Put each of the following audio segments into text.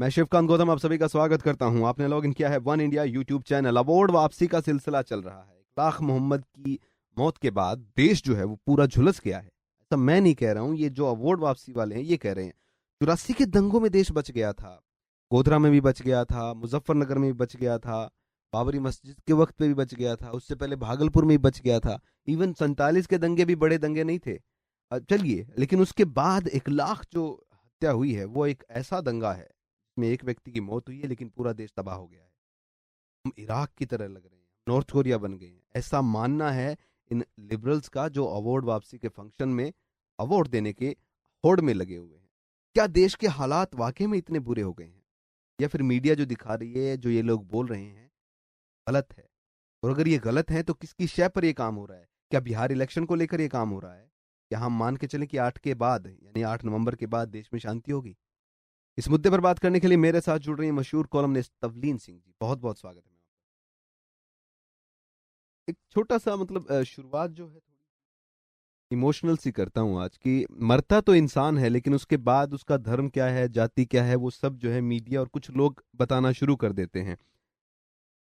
मैं शिवकांत गौतम आप सभी का स्वागत करता हूं। आपने लॉग इन किया है one India YouTube channel. Award वापसी का सिलसिला चल रहा है। इकलाख मोहम्मद की मौत के बाद देश जो है वो पूरा झुलस गया है। ऐसा मैं नहीं कह रहा हूं, ये जो अवार्ड वापसी वाले हैं ये कह रहे हैं। 84 के दंगों में देश बच गया था, गोधरा में भी बच गया था, मुजफ्फरनगर में भी बच गया था, बाबरी मस्जिद के वक्त पे भी बच गया था, उससे पहले भागलपुर में भी बच गया था। इवन 47 के दंगे भी बड़े दंगे नहीं थे। चलिए, लेकिन उसके बाद इकलाख जो हत्या हुई है वो एक ऐसा दंगा है में एक व्यक्ति की मौत हुई है लेकिन पूरा देश तबाह हो गया है। हम इराक की तरह लग रहे हैं, नॉर्थ कोरिया बन गए हैं, ऐसा मानना है इन लिबरल्स का जो अवार्ड वापसी के फंक्शन में अवार्ड देने के होड़ में लगे हुए हैं। क्या देश के हालात वाकई में इतने बुरे हो गए हैं, या फिर मीडिया जो दिखा रही है, जो ये लोग बोल रहे हैं, गलत है? और अगर ये गलत है तो किसकी शय पर ये काम हो रहा है? क्या बिहार इलेक्शन को लेकर ये काम हो रहा है? क्या हम मान के चलें कि 8 के बाद यानी 8 नवंबर के बाद देश में शांति होगी? इस मुद्दे पर बात करने के लिए मेरे साथ जुड़ रही हैं मशहूर कॉलमनिस्ट तवलीन सिंह जी। बहुत बहुत स्वागत है। एक छोटा सा शुरुआत जो है थोड़ी इमोशनल सी करता हूँ आज की। मरता तो इंसान है लेकिन उसके बाद उसका धर्म क्या है, जाति क्या है, वो सब जो है मीडिया और कुछ लोग बताना शुरू कर देते हैं।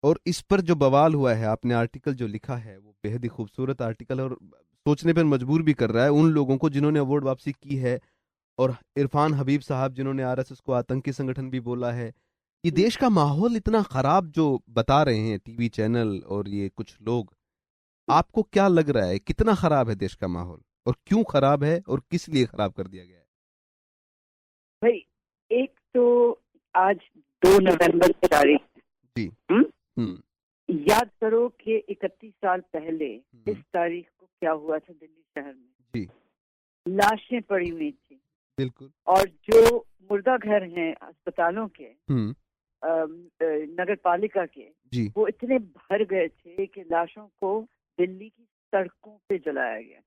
और इस पर जो बवाल हुआ है, आपने आर्टिकल जो लिखा है वो बेहद ही खूबसूरत आर्टिकल है और सोचने पर मजबूर भी कर रहा है उन लोगों को जिन्होंने अवार्ड वापसी की है। और इरफान हबीब साहब जिन्होंने आरएसएस को आतंकी संगठन भी बोला है। ये देश का माहौल इतना खराब जो बता रहे हैं टीवी चैनल और ये कुछ लोग, आपको क्या लग रहा है कितना खराब है देश का माहौल, और क्यों खराब है और किस लिए खराब कर दिया गया है? भाई, एक तो आज 2 नवंबर की तारीख। जी। याद करो कि 31 साल पहले इस तारीख को क्या हुआ था दिल्ली शहर में। जी लाशें पड़ी हुई थी बिल्कुल। और जो मुर्दा घर हैं अस्पतालों के, नगर पालिका के, जी वो इतने भर गए थे कि लाशों को दिल्ली की सड़कों पे जलाया गया।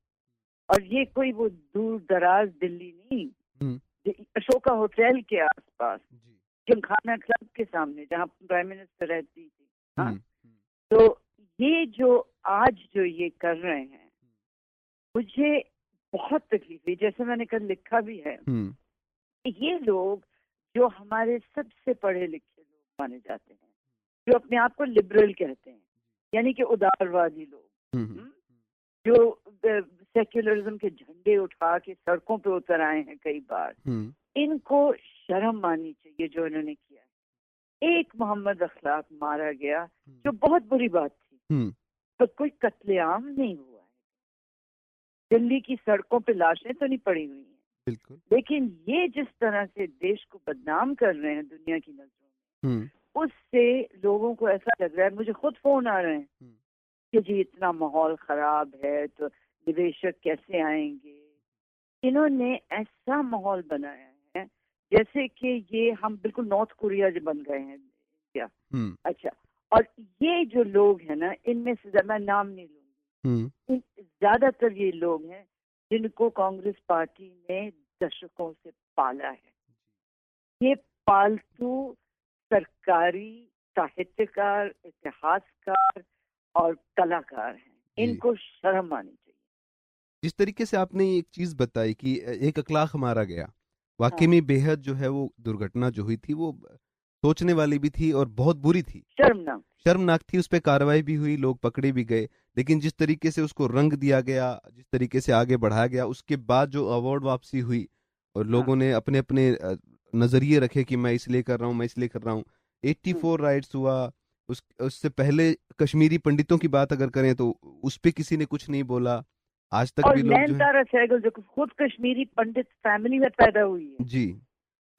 और ये कोई वो दूर दराज दिल्ली नहीं, अशोका होटल के आसपास, जिमखाना क्लब के सामने जहाँ प्राइम मिनिस्टर रहती थी। हाँ, तो ये जो आज जो ये कर रहे हैं, मुझे बहुत तकलीफ हुई। जैसे मैंने कल लिखा भी है, ये लोग जो हमारे सबसे पढ़े लिखे लोग माने जाते हैं, जो अपने आप को लिबरल कहते हैं, यानी कि उदारवादी लोग, जो सेक्युलरिज्म के झंडे उठा के सड़कों पे उतर आए हैं कई बार, इनको शर्म आनी चाहिए जो इन्होंने किया है। एक मोहम्मद अखलाक मारा गया जो बहुत बुरी बात थी, तो कोई कत्लेआम नहीं हुआ है। दिल्ली की सड़कों पे लाशें तो नहीं पड़ी हुई हैं, बिल्कुल। लेकिन ये जिस तरह से देश को बदनाम कर रहे हैं दुनिया की नजरों में, उससे लोगों को ऐसा लग रहा है, मुझे खुद फोन आ रहे हैं कि जी इतना माहौल खराब है तो निवेशक कैसे आएंगे। इन्होंने ऐसा माहौल बनाया है जैसे कि ये हम बिल्कुल नॉर्थ कोरिया जो बन गए हैं क्या। अच्छा, और ये जो लोग हैं ना, इनमें से मैं नाम नहीं लूंगी, ज्यादातर ये लोग हैं जिनको कांग्रेस पार्टी ने दशकों से पाला है। ये पालतू सरकारी साहित्यकार, इतिहासकार और कलाकार हैं, इनको शर्म आनी चाहिए। जिस तरीके से आपने एक चीज बताई कि एक अखलाक मारा गया, वाकई में बेहद जो है वो दुर्घटना जो हुई थी वो सोचने वाली भी थी और बहुत बुरी थी, शर्मनाक थी। उस पर कार्रवाई भी हुई, लोग पकड़े भी गए, लेकिन जिस तरीके से उसको रंग दिया गया, जिस तरीके से आगे बढ़ाया गया, उसके बाद जो अवार्ड वापसी हुई और लोगों ने अपने अपने नजरिए रखे कि मैं इसलिए कर रहा हूँ, मैं इसलिए कर रहा हूँ। 84 राइट्स हुआ, उससे पहले कश्मीरी पंडितों की बात अगर करें तो उस पर किसी ने कुछ नहीं बोला। आज तक भी लोग जो है, तारा सहगल जो खुद कश्मीरी पंडित फैमिली में पैदा हुई है जी,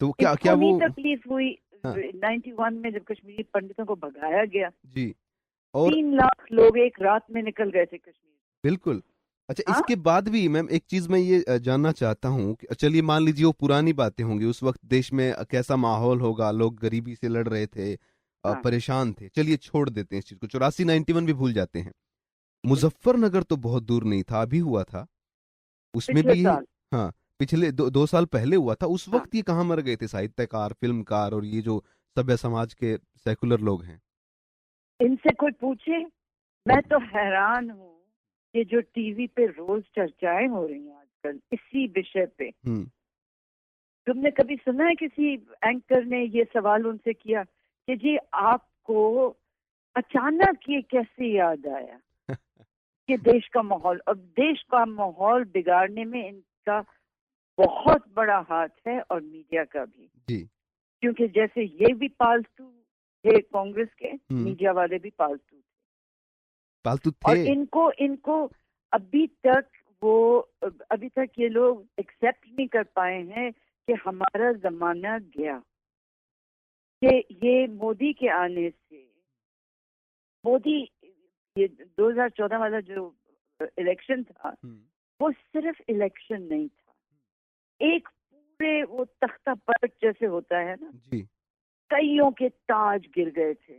तो क्या वो तकलीफ हुई 91 में जब कश्मीरी पंडितों को भगाया गया जी, और 3 लाख लोग एक रात में निकल गए थे कश्मीर। बिल्कुल। अच्छा, इसके बाद भी मैम एक चीज मैं ये जानना चाहता हूँ कि चलिए मान लीजिए वो पुरानी बातें होंगी, उस वक्त देश में कैसा माहौल होगा, लोग गरीबी से लड़ रहे थे, परेशान थे, चलिए छोड़ देते हैं इस चीज को, 84 91 भी भूल जाते हैं। मुजफ्फरनगर तो बहुत दूर नहीं था, अभी हुआ था, उसमें भी हाँ पिछले 2 साल पहले हुआ था। उस वक्त ये कहाँ मर गए थे साहित्यकार, फिल्मकार और ये जो सभ्य समाज के सेकुलर लोग हैं? इनसे कोई पूछे, मैं तो हैरान हूँ कि जो टीवी पे रोज चर्चाएं हो रही हैं आजकल इसी विषय पे, तुमने कभी सुना है किसी एंकर ने ये सवाल उनसे किया कि जी आपको अचानक ये कैसे याद आया कि देश का माहौल, अब देश का माहौल बिगाड़ने में इनका बहुत बड़ा हाथ है और मीडिया का भी जी। क्योंकि जैसे ये भी पालतू थे कांग्रेस के, मीडिया वाले भी पालतू थे और इनको अभी तक ये लोग एक्सेप्ट नहीं कर पाए हैं कि हमारा जमाना गया, कि ये मोदी के आने से, मोदी ये 2014 वाला जो इलेक्शन था वो सिर्फ इलेक्शन नहीं था, एक पूरे वो तख्ता पलट जैसे होता है ना जी। कईयों के ताज गिर गए थे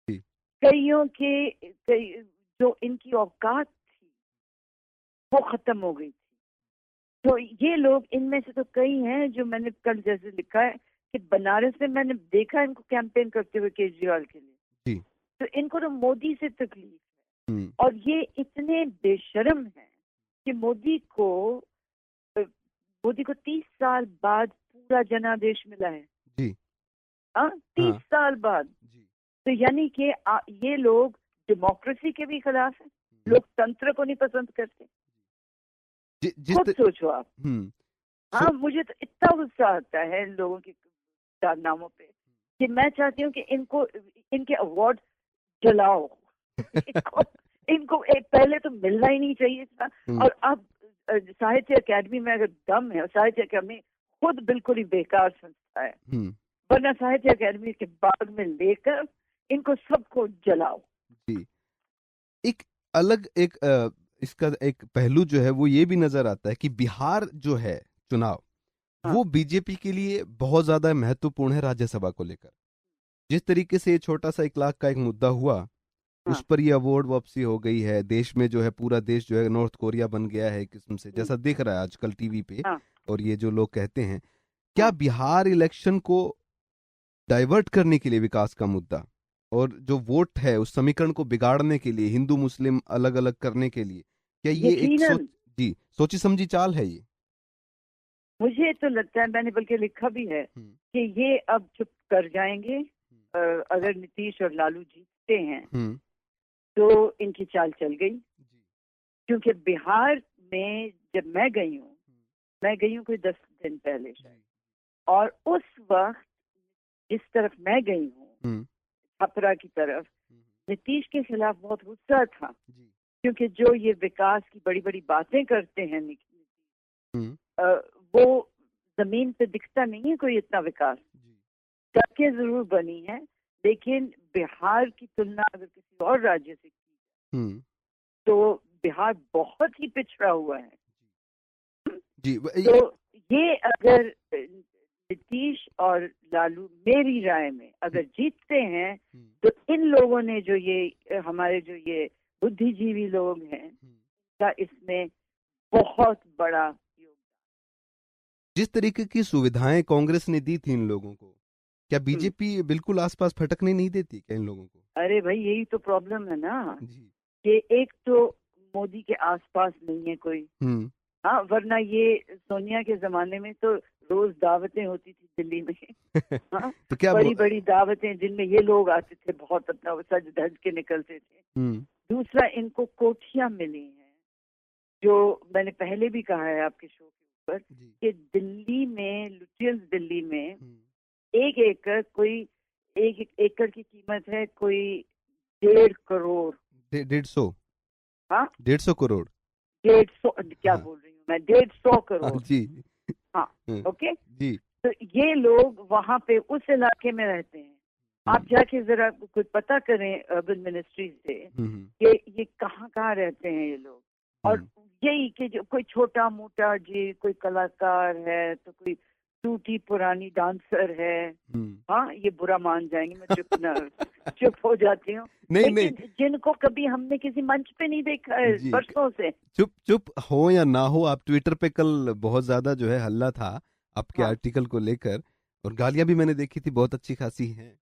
जी। कईयों के जो इनकी औकात थी वो खत्म हो गई थी। तो ये लोग, इनमें से तो कई हैं जो मैंने कल जैसे लिखा है कि बनारस में मैंने देखा इनको कैंपेन करते हुए केजरीवाल के लिए जी। तो इनको तो मोदी से तकलीफ है और ये इतने बेशर्म हैं कि मोदी को 30 साल बाद पूरा जनादेश मिला है जी। 30 साल बाद जी। तो यानी कि ये लोग डेमोक्रेसी के भी खिलाफ हैं, लोकतंत्र को नहीं पसंद करते। खुद सोचो आप। हाँ, मुझे तो इतना गुस्सा आता है इन लोगों के कारनामों पे कि मैं चाहती हूँ कि इनके अवार्ड जलाओ इनको पहले तो मिलना ही नहीं चाहिए था और अब साहित्य अकेडमी में अगर दम है, साहित्य अकेडमी खुद बिल्कुल ही बेकार संस्था है, वरना साहित्य अकेडमी के बाग में लेकर इनको सबको जलाओ। जी। इसका एक पहलू जो है वो ये भी नजर आता है कि बिहार जो है चुनाव वो बीजेपी के लिए बहुत ज्यादा महत्वपूर्ण है राज्यसभा को लेकर। जिस तरीके से छोटा सा 1 लाख का एक मुद्दा हुआ उस पर ये अवार्ड वापसी हो गई है। देश में जो है पूरा देश जो है नॉर्थ कोरिया बन गया है किस्म से, जैसा दिख रहा है आजकल टीवी पे। और ये जो लोग कहते हैं, क्या बिहार इलेक्शन को डाइवर्ट करने के लिए विकास का मुद्दा और जो वोट है उस समीकरण को बिगाड़ने के लिए, हिंदू मुस्लिम अलग अलग करने के लिए, क्या ये एक सोची समझी चाल है? ये मुझे तो लगता है, मैंने बल्कि लिखा भी है कि ये अब चुप कर जाएंगे अगर नीतीश और लालू जीतते हैं तो इनकी चाल चल गई। क्योंकि बिहार में जब मैं गई हूँ कोई 10 दिन पहले शायद, और उस वक्त जिस तरफ मैं गई हूँ छपरा की तरफ, नीतीश के खिलाफ बहुत गुस्सा था क्योंकि जो ये विकास की बड़ी बड़ी बातें करते हैं वो जमीन पे दिखता नहीं है कोई इतना विकास। सड़कें जरूर बनी है लेकिन बिहार की तुलना अगर किसी और राज्य से की तो बिहार बहुत ही पिछड़ा हुआ है जी। तो ये अगर नीतीश और लालू मेरी राय में अगर जीतते हैं तो इन लोगों ने जो ये हमारे जो ये बुद्धिजीवी लोग हैं का इसमें बहुत बड़ा योगदान। जिस तरीके की सुविधाएं कांग्रेस ने दी थी इन लोगों को, क्या बीजेपी बिल्कुल आसपास फटकने नहीं देती क्या इन लोगों को? अरे भाई यही तो प्रॉब्लम है ना कि एक तो मोदी के आसपास नहीं है कोई। हाँ, वरना ये सोनिया के जमाने में तो रोज दावतें होती थी दिल्ली में। हाँ, तो क्या बड़ी बड़ी दावतें जिनमें ये लोग आते थे, बहुत अपना सज धज के निकलते थे। दूसरा, इनको कोठियां मिली हैं जो मैंने पहले भी कहा है आपके शो के ऊपर कि दिल्ली में, लुटियंस दिल्ली में 1 एकड़ की कीमत है कोई 1.5 करोड़। 150? हाँ, 150 करोड़। 150 क्या बोल रही हूँ मैं, 150 करोड़ जी। हाँ, ओके जी। तो ये लोग वहाँ पे उस इलाके में रहते हैं। आप जाके जरा कुछ पता करें अर्बन मिनिस्ट्री से कि ये कहाँ रहते हैं ये लोग। और यही कि जो कोई छोटा मोटा जी कोई कलाकार है तो कोई टूटी पुरानी डांसर है, हाँ ये बुरा मान जाएंगे, मैं चुप हो जाती हूँ। नहीं, जिनको कभी हमने किसी मंच पे नहीं देखा है वर्षों से। चुप हो या ना हो, आप ट्विटर पे कल बहुत ज्यादा जो है हल्ला था आपके आर्टिकल को लेकर और गालियां भी मैंने देखी थी बहुत अच्छी खासी हैं।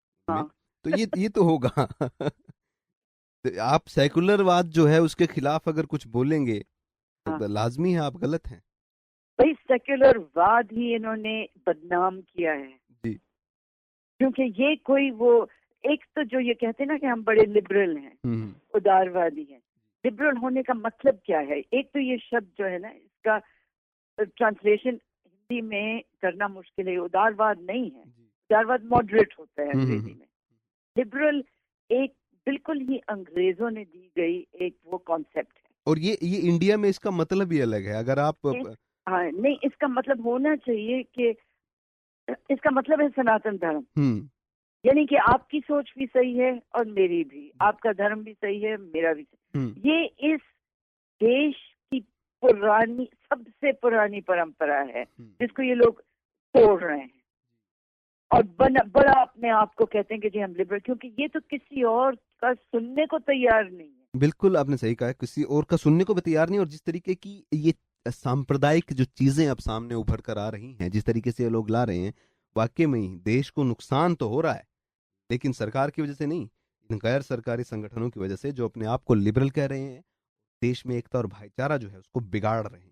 तो ये तो होगा। तो आप सेकुलरवाद जो है उसके खिलाफ अगर कुछ बोलेंगे तो लाजमी है आप गलत हैं। भाई सेक्युलरवाद ही इन्होंने बदनाम किया है जी। क्योंकि ये कोई वो एक तो जो ये कहते हैं ना कि हम बड़े लिबरल हैं, उदारवादी हैं। लिबरल होने का मतलब क्या है? एक तो ये शब्द जो है ना, इसका ट्रांसलेशन हिंदी में करना मुश्किल है। उदारवाद नहीं है, उदारवाद मॉडरेट होता है अंग्रेजी में। लिबरल एक बिल्कुल ही अंग्रेजों ने दी गई एक वो कॉन्सेप्ट है, और ये इंडिया में इसका मतलब ही अलग है। अगर आप हाँ नहीं, इसका मतलब होना चाहिए कि इसका मतलब है सनातन धर्म, यानी कि आपकी सोच भी सही है और मेरी भी, आपका धर्म भी सही है, मेरा भी सही। ये इस देश की पुरानी, सबसे पुरानी परंपरा है जिसको ये लोग तोड़ रहे हैं और बड़ा अपने आप को कहते हैं कि जी हम लिबरल, क्योंकि ये तो किसी और का सुनने को तैयार नहीं है। बिल्कुल आपने सही कहा, किसी और का सुनने को भी तैयार नहीं। और जिस तरीके की ये सांप्रदायिक जो चीजें अब सामने उभर कर आ रही हैं, जिस तरीके से ये लोग ला रहे हैं, वाकई में ही देश को नुकसान तो हो रहा है, लेकिन सरकार की वजह से नहीं, इन गैर सरकारी संगठनों की वजह से, जो अपने आप को लिबरल कह रहे हैं, देश में एकता और भाईचारा जो है उसको बिगाड़ रहे हैं।